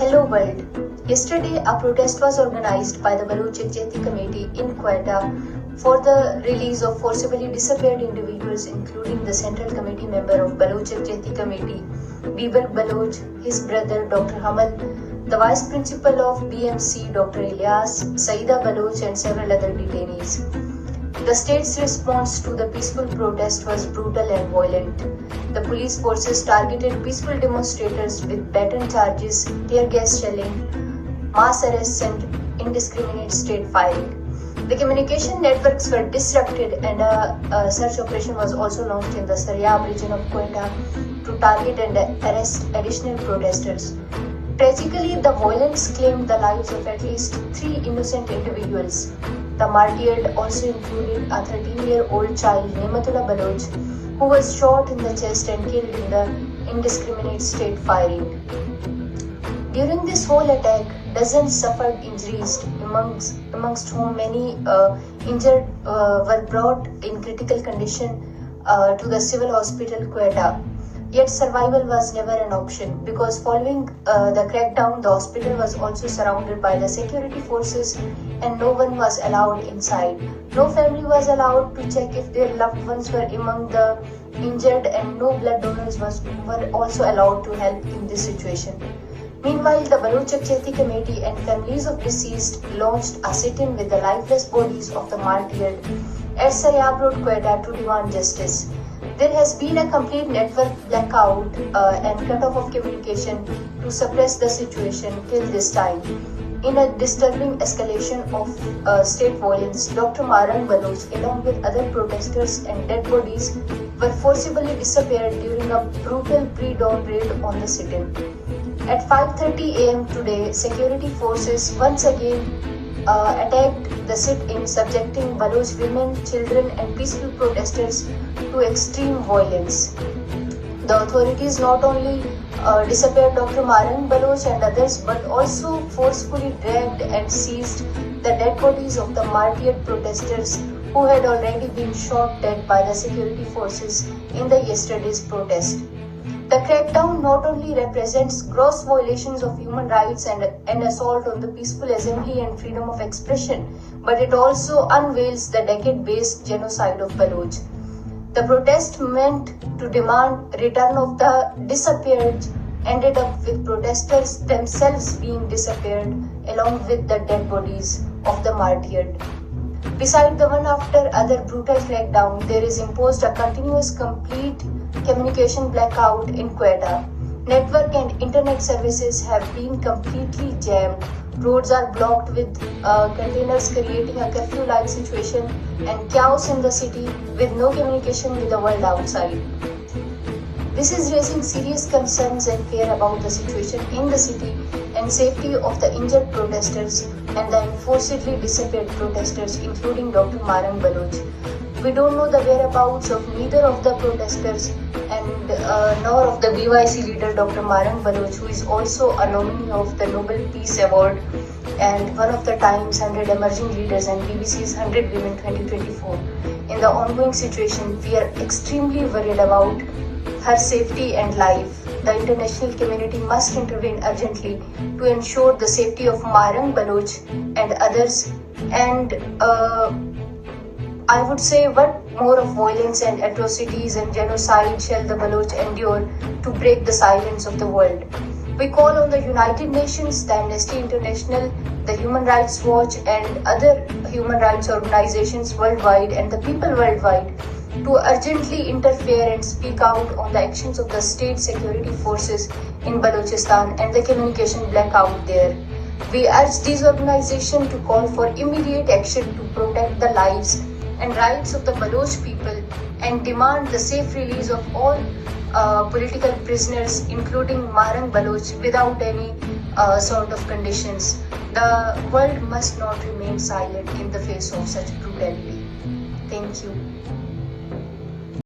Hello world. Yesterday, a protest was organized by the Baloch Ekjehti Committee in Quetta for the release of forcibly disappeared individuals, including the Central Committee member of Baloch Ekjehti Committee, Bibal Baloch, his brother Dr. Hamal, the Vice Principal of BMC Dr. Ilyas, Saida Baloch, and several other detainees. The state's response to the peaceful protest was brutal and violent. The police forces targeted peaceful demonstrators with baton charges, tear gas shelling, mass arrests, and indiscriminate state firing. The communication networks were disrupted, and a search operation was also launched in the Saryab region of Quetta to target and arrest additional protesters. Tragically, the violence claimed the lives of at least 3 innocent individuals. The martyred also included a 13-year-old child, Nematullah Baloch, who was shot in the chest and killed in the indiscriminate state firing. During this whole attack, dozens suffered injuries, amongst whom many injured were brought in critical condition to the civil hospital Quetta. Yet survival was never an option because following the crackdown, the hospital was also surrounded by the security forces and no one was allowed inside. No family was allowed to check if their loved ones were among the injured, and no blood donors were also allowed to help in this situation. Meanwhile, the Baloch Ekjehti Committee and families of deceased launched a sit-in with the lifeless bodies of the martyred at Saryab Road, Quetta to demand justice. There has been a complete network blackout and cut-off of communication to suppress the situation till this time. In a disturbing escalation of state violence, Dr. Marang Baloch, along with other protesters and dead bodies, were forcibly disappeared during a brutal pre-dawn raid on the sit-in. At 5:30 a.m. today, security forces once again attacked the sit-in, subjecting Baloch women, children, and peaceful protesters to extreme violence. The authorities not only disappeared Dr. Marang Baloch and others, but also forcefully dragged and seized the dead bodies of the martyred protesters who had already been shot dead by the security forces in the yesterday's protest. The crackdown not only represents gross violations of human rights and an assault on the peaceful assembly and freedom of expression, but it also unveils the decade-based genocide of Baloch. The protest meant to demand return of the disappeared ended up with protesters themselves being disappeared along with the dead bodies of the martyred. Beside the one after other brutal crackdown, there is imposed a continuous complete communication blackout in Quetta. Network and internet services have been completely jammed. Roads are blocked with containers, creating a curfew-like situation and chaos in the city with no communication with the world outside. This is raising serious concerns and fear about the situation in the city and safety of the injured protesters and the enforcedly disappeared protesters, including Dr. Marang Baloch. We don't know the whereabouts of neither of the protesters and nor of the BYC leader Dr. Marang Baloch, who is also a nominee of the Nobel Peace Award and one of the Times 100 Emerging Leaders and BBC's 100 Women 2024. In the ongoing situation, we are extremely worried about her safety and life. The international community must intervene urgently to ensure the safety of Marang Baloch and others. And I would say, what more of violence and atrocities and genocide shall the Baloch endure to break the silence of the world? We call on the United Nations, the Amnesty International, the Human Rights Watch, and other human rights organizations worldwide and the people worldwide to urgently interfere and speak out on the actions of the state security forces in Balochistan and the communication blackout there. We urge these organizations to call for immediate action to protect the lives and rights of the Baloch people and demand the safe release of all political prisoners, including Marang Baloch, without any sort of conditions. The world must not remain silent in the face of such brutality. Thank you.